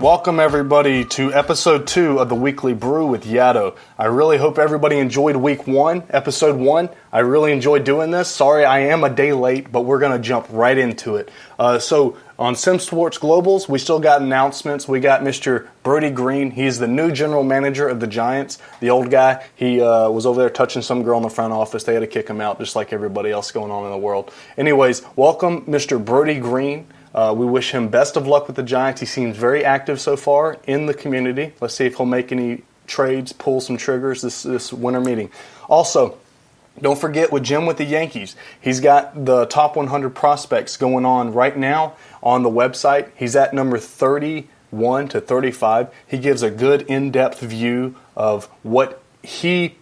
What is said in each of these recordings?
Welcome everybody to episode 2 of the Weekly Brew with Yado. I really hope everybody enjoyed week 1, episode 1. I really enjoyed doing this. Sorry I am a day late, but we're going to jump right into it. So on Sim Sports Globals, we still got announcements. We got Mr. Brody Green. He's the new general manager of the Giants. The old guy, he was over there touching some girl in the front office. They had to kick him out just like everybody else going on in the world. Anyways, welcome Mr. Brody Green. We wish him best of luck with the Giants. He seems very active so far in the community. Let's see if he'll make any trades, pull some triggers this winter meeting. Also, don't forget with Jim with the Yankees. He's got the top 100 prospects going on right now on the website. He's at number 31 to 35. He gives a good in-depth view of what he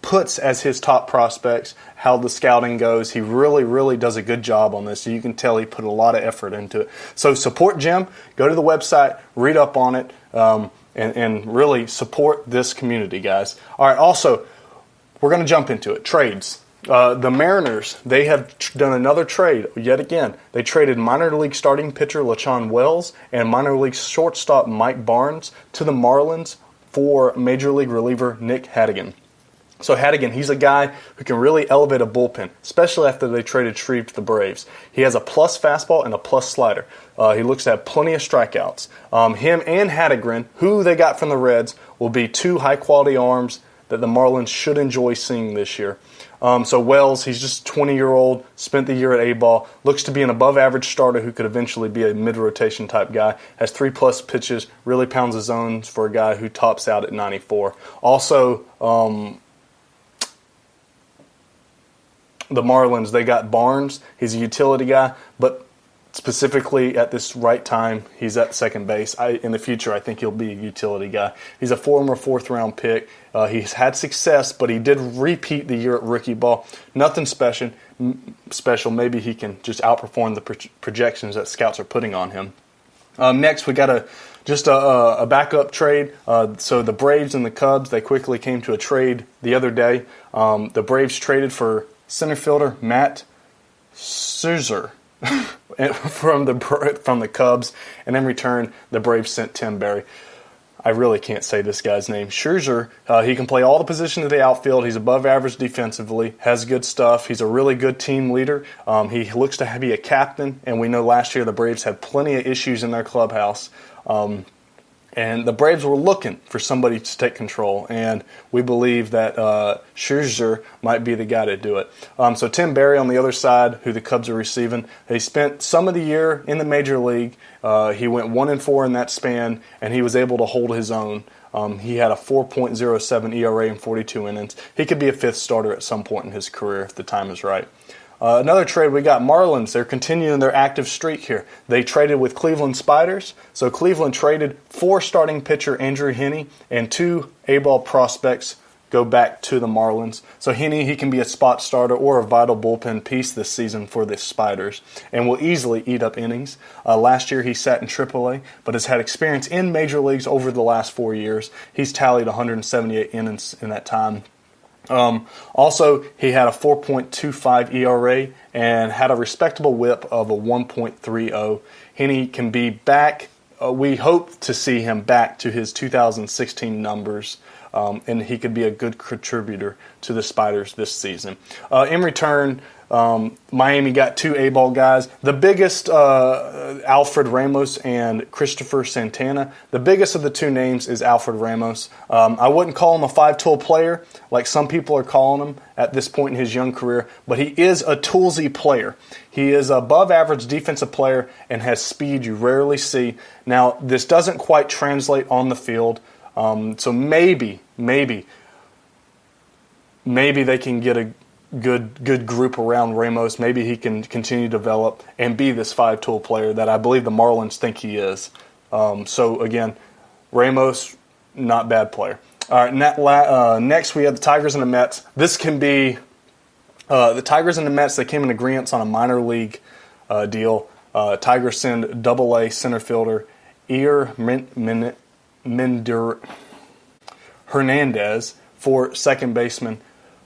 puts as his top prospects, how the scouting goes. He really does a good job on this. So you can tell he put a lot of effort into it. So support Jim. Go to the website, read up on it, and really support this community, guys. All right, also, we're going to jump into it. Trades. The Mariners, they have done another trade yet again. They traded minor league starting pitcher LaChon Wells and minor league shortstop Mike Barnes to the Marlins for major league reliever Nick Hadigan. So Hadigan, he's a guy who can really elevate a bullpen, especially after they traded Shreve to the Braves. He has a plus fastball and a plus slider. He looks to have plenty of strikeouts. Him and Hadigan, who they got from the Reds, will be two high-quality arms that the Marlins should enjoy seeing this year. So Wells, he's just 20-year-old, spent the year at A-ball, looks to be an above-average starter who could eventually be a mid-rotation type guy, has 3+ pitches, really pounds his zones for a guy who tops out at 94. Also, the Marlins, they got Barnes. He's a utility guy, but specifically at this right time, he's at second base. In the future, I think he'll be a utility guy. He's a former 4th-round pick. He's had success, but he did repeat the year at rookie ball. Nothing special. Maybe he can just outperform the projections that scouts are putting on him. Next, we got a backup trade. So the Braves and the Cubs, they quickly came to a trade the other day. The Braves traded for center fielder Matt Scherzer from the Cubs, and in return, the Braves sent Tim Berry. I really can't say this guy's name. Scherzer, he can play all the positions of the outfield. He's above average defensively, has good stuff. He's a really good team leader. He looks to be a captain, and we know last year the Braves had plenty of issues in their clubhouse. And the Braves were looking for somebody to take control, and we believe that Scherzer might be the guy to do it. So Tim Berry on the other side, who the Cubs are receiving, he spent some of the year in the major league. He went 1-4 in that span, and he was able to hold his own. He had a 4.07 ERA in 42 innings. He could be a 5th starter at some point in his career if the time is right. Another trade, we got Marlins. They're continuing their active streak here. They traded with Cleveland Spiders. So Cleveland traded for starting pitcher Andrew Heaney, and 2 A-ball prospects go back to the Marlins. So Heaney, he can be a spot starter or a vital bullpen piece this season for the Spiders and will easily eat up innings. Last year he sat in AAA, but has had experience in major leagues over the last 4 years. He's tallied 178 innings in that time. Also, he had a 4.25 ERA and had a respectable whip of a 1.30. Heaney can be back. We hope to see him back to his 2016 numbers, and he could be a good contributor to the Spiders this season. In return, Miami got 2 A-ball guys. The biggest, Alfred Ramos and Christopher Santana. The biggest of the 2 names is Alfred Ramos. I wouldn't call him a 5-tool player like some people are calling him at this point in his young career, but he is a toolsy player. He is an above-average defensive player and has speed you rarely see. Now, this doesn't quite translate on the field, so maybe they can get a good group around Ramos. Maybe he can continue to develop and be this 5-tool player that I believe the Marlins think he is. So again, Ramos, not bad player. All right, next we have the Tigers and the Mets. This can be the Tigers and the Mets. They came in agreement on a minor league deal. Tigers send Double-A center fielder Minder Hernandez for second baseman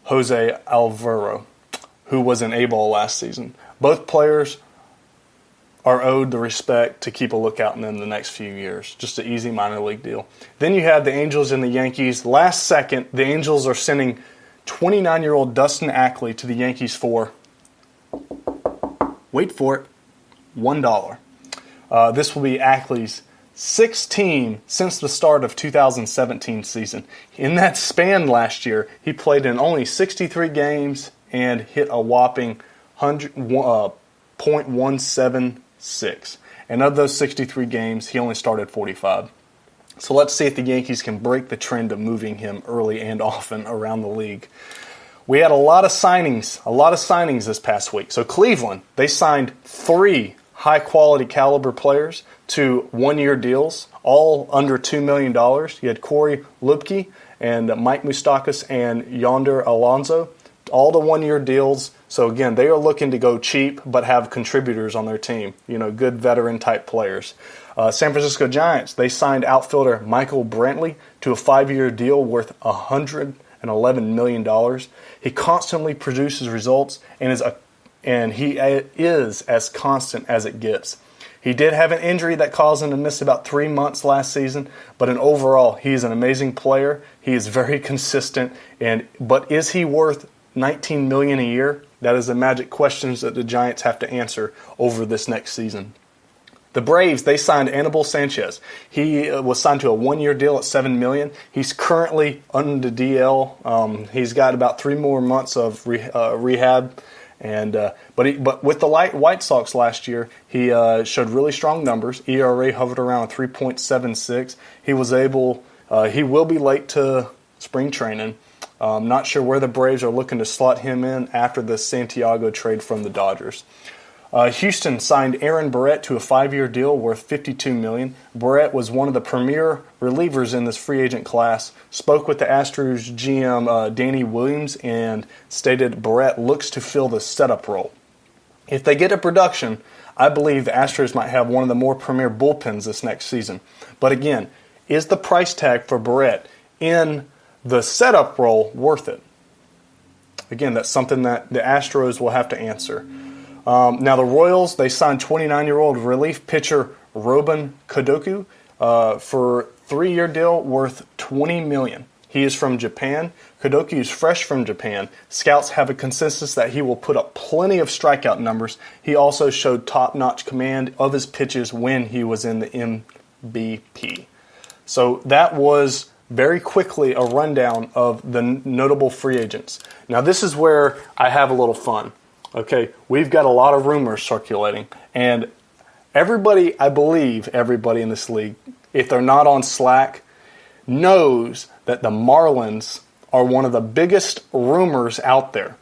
Jose Alvaro, who was an A-ball last season. Both players are owed the respect to keep a lookout in them the next few years. Just an easy minor league deal. Then you have the Angels and the Yankees. Last second, the Angels are sending 29-year-old Dustin Ackley to the Yankees for, wait for it, $1. This will be Ackley's sixth team since the start of 2017 season. In that span last year, he played in only 63 games and hit a whopping .176. And of those 63 games, he only started 45. So let's see if the Yankees can break the trend of moving him early and often around the league. We had a lot of signings this past week. So Cleveland, they signed 3 high-quality caliber players to one-year deals, all under $2 million. You had Corey Lubke and Mike Moustakas and Yonder Alonso, all the one-year deals. So again, they are looking to go cheap but have contributors on their team, good veteran-type players. San Francisco Giants, they signed outfielder Michael Brantley to a 5-year deal worth $111 million. He constantly produces results and he is as constant as it gets. He did have an injury that caused him to miss about 3 months last season, but overall, he's an amazing player. He is very consistent, but is he worth $19 million a year? That is the magic questions that the Giants have to answer over this next season. The Braves, they signed Anibal Sanchez. He was signed to a 1-year deal at $7 million. He's currently under the DL. He's got about 3 more months of rehab. But with the White Sox last year, he showed really strong numbers. ERA hovered around 3.76. He will be late to spring training. Not sure where the Braves are looking to slot him in after the Santiago trade from the Dodgers. Houston signed Aaron Barrett to a 5-year deal worth $52 million. Barrett was one of the premier relievers in this free agent class. Spoke with the Astros GM Danny Williams and stated Barrett looks to fill the setup role. If they get a production, I believe the Astros might have one of the more premier bullpens this next season. But again, is the price tag for Barrett in the setup role worth it? Again, that's something that the Astros will have to answer. Now the Royals, they signed 29-year-old relief pitcher Robin Kodoku for a 3-year deal worth $20 million. He is from Japan. Kodoku is fresh from Japan. Scouts have a consensus that he will put up plenty of strikeout numbers. He also showed top-notch command of his pitches when he was in the MVP. So that was very quickly a rundown of the notable free agents. Now this is where I have a little fun. Okay, we've got a lot of rumors circulating, and I believe everybody in this league, if they're not on Slack, knows that the Marlins are one of the biggest rumors out there.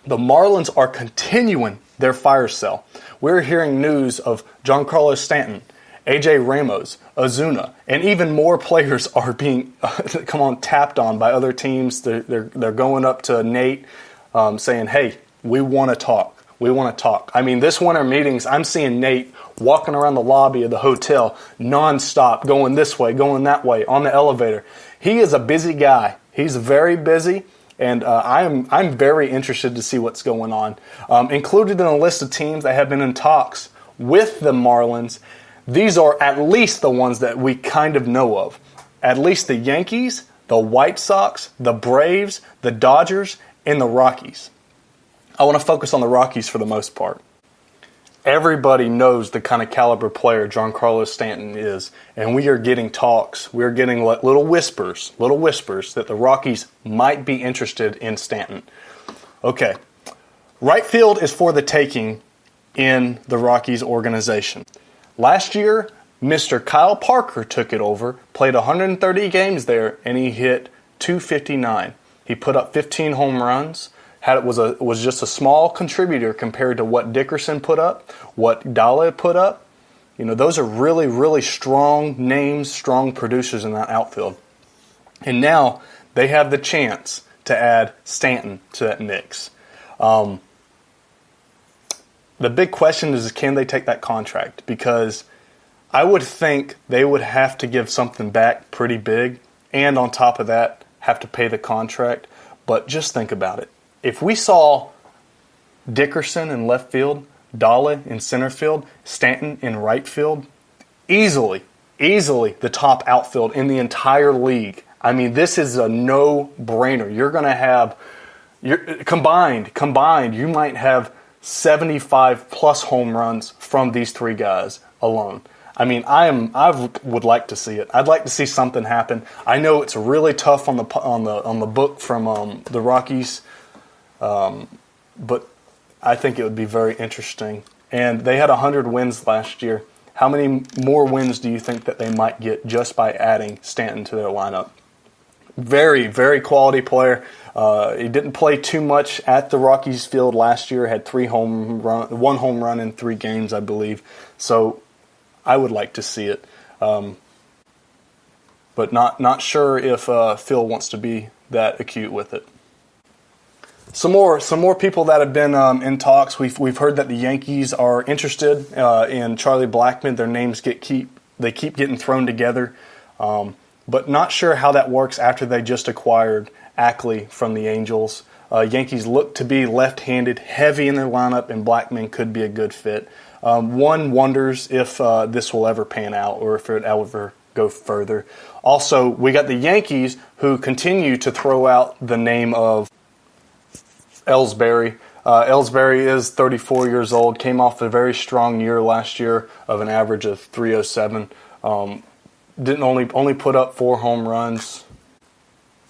The Marlins are continuing their fire sale. We're hearing news of Giancarlo Stanton, AJ Ramos, Ozuna, and even more players are being tapped on by other teams. They're going up to Nate saying, hey, we want to talk. We want to talk. I mean, this winter meetings, I'm seeing Nate walking around the lobby of the hotel nonstop, going this way, going that way, on the elevator. He is a busy guy. He's very busy, and I'm very interested to see what's going on. Included in the list of teams that have been in talks with the Marlins, these are at least the ones that we kind of know of. At least the Yankees, the White Sox, the Braves, the Dodgers, and the Rockies. I want to focus on the Rockies for the most part. Everybody knows the kind of caliber player Giancarlo Stanton is, and we are getting talks. We're getting little whispers that the Rockies might be interested in Stanton. Okay, right field is for the taking in the Rockies organization. Last year, Mr. Kyle Parker took it over, played 130 games there, and he hit .259. He put up 15 home runs. Was just a small contributor compared to what Dickerson put up, what Dalla put up. Those are really, really strong names, strong producers in that outfield. And now they have the chance to add Stanton to that mix. The big question is, can they take that contract? Because I would think they would have to give something back pretty big, and on top of that, have to pay the contract. But just think about it. If we saw Dickerson in left field, Dalla in center field, Stanton in right field. Easily the top outfield in the entire league. I mean, this is a no-brainer. You're going to have, combined, you might have 75 plus home runs from these three guys alone. I mean, I would like to see it. I'd like to see something happen. I know it's really tough on the book from the Rockies, but I think it would be very interesting. And they had 100 wins last year. How many more wins do you think that they might get just by adding Stanton to their lineup? Very, very quality player. He didn't play too much at the Rockies field last year. Had one home run in 3 games, I believe. So I would like to see it, but not sure if Phil wants to be that acute with it. Some more people that have been in talks. We've heard that the Yankees are interested in Charlie Blackmon. Their names keep getting thrown together, but not sure how that works after they just acquired Ackley from the Angels. Yankees look to be left-handed, heavy in their lineup, and Blackmon could be a good fit. One wonders if this will ever pan out or if it will ever go further. Also, we got the Yankees who continue to throw out the name of Ellsbury. Ellsbury is 34 years old, came off a very strong year last year of an average of 307. Didn't only put up 4 home runs.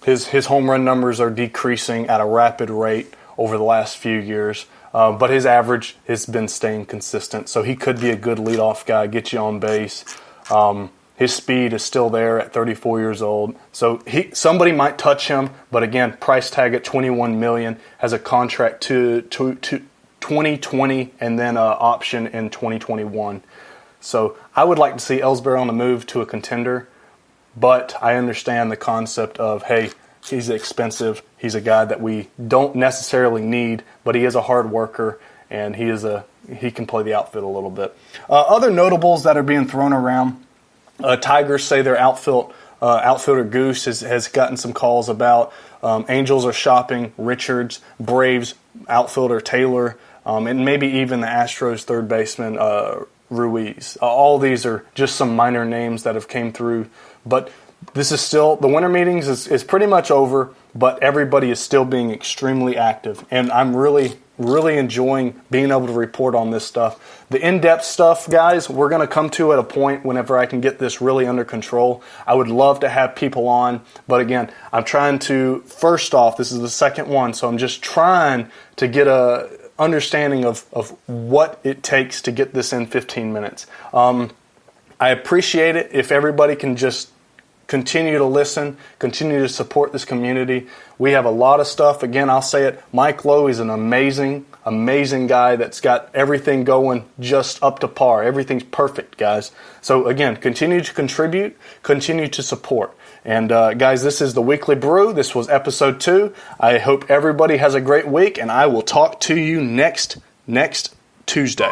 His home run numbers are decreasing at a rapid rate over the last few years. But his average has been staying consistent, so he could be a good leadoff guy, get you on base. His speed is still there at 34 years old, so somebody might touch him. But again, price tag at $21 million, has a contract to 2020 and then an option in 2021. So I would like to see Ellsbury on the move to a contender, but I understand the concept of, hey, he's expensive. He's a guy that we don't necessarily need, but he is a hard worker, and he can play the outfield a little bit. Other notables that are being thrown around, Tigers say their outfielder Goose has gotten some calls about. Angels are shopping Richards, Braves outfielder Taylor, and maybe even the Astros third baseman Ruiz. All these are just some minor names that have came through, but this is still, the winter meetings is pretty much over, but everybody is still being extremely active. And I'm really, really enjoying being able to report on this stuff. The in-depth stuff, guys, we're going to come to at a point whenever I can get this really under control. I would love to have people on, but again, I'm trying to, first off, this is the second one, so I'm just trying to get a understanding of what it takes to get this in 15 minutes. I appreciate it if everybody can just continue to listen, continue to support this community. We have a lot of stuff. Again, I'll say it, Mike Lowe is an amazing guy that's got everything going just up to par. Everything's perfect, guys. So again, continue to contribute, continue to support. And guys, this is the Weekly Brew. This was episode 2. I hope everybody has a great week, and I will talk to you next Tuesday.